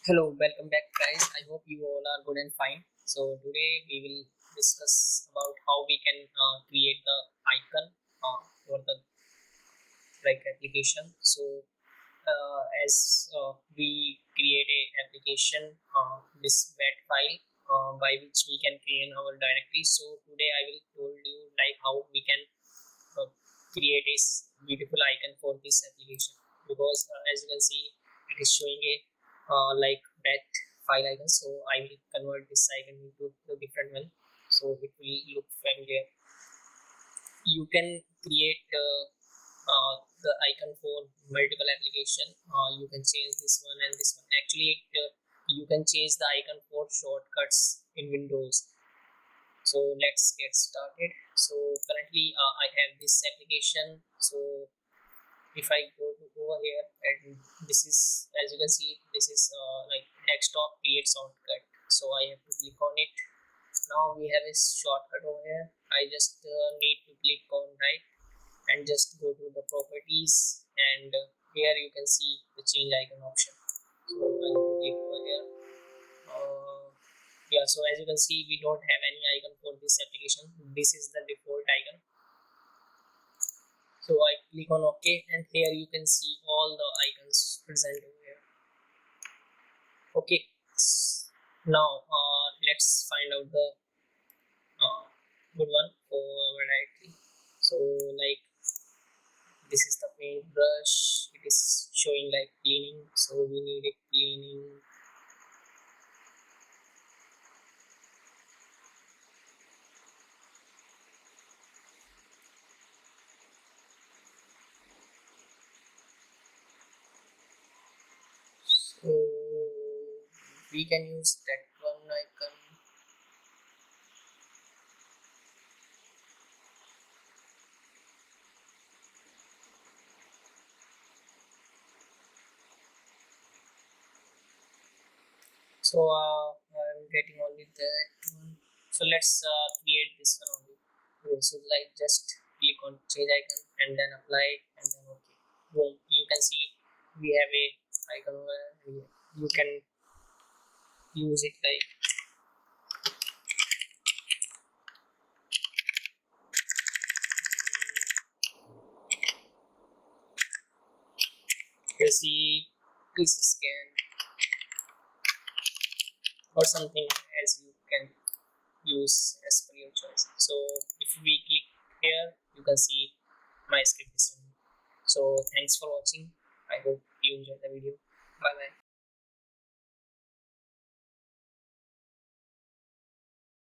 Hello, welcome back, guys. I hope you all are good and fine. So today we will discuss about how we can create the icon for the application. So as we create a application, this bat file by which we can create our directory. So today I will told you how we can uh, create a beautiful icon for this application, because as you can see it is showing a that file icon. So I will convert this icon into a different one so it will look familiar. You can create the icon for multiple application. You can change this one and this one. Actually you can change the icon for shortcuts in Windows. So let's get started. So currently I have this application. So if I go to over here, and this is, as you can see, this is desktop create shortcut. So I have to click on it. Now we have a shortcut over here. I just need to click on right and just go to the properties, and here you can see the change icon option. So I have to click over here. Yeah, so as you can see we don't have any icon for this application. This is the default icon. So I click on OK, and here you can see all the icons present over here. Okay, now let's find out the good one for our directory. So this is the paintbrush. It is showing cleaning, so we need a cleaning. So we can use that one icon. So I'm getting only that one. So let's create this one only. Okay, so just click on change icon and then apply and then okay. Boom, you can see we have a icon over here. You can use it you see please scan or something as you can use as per your choice. So if we click here, you can see my script is done. So thanks for watching. I hope you enjoyed the video. Bye bye.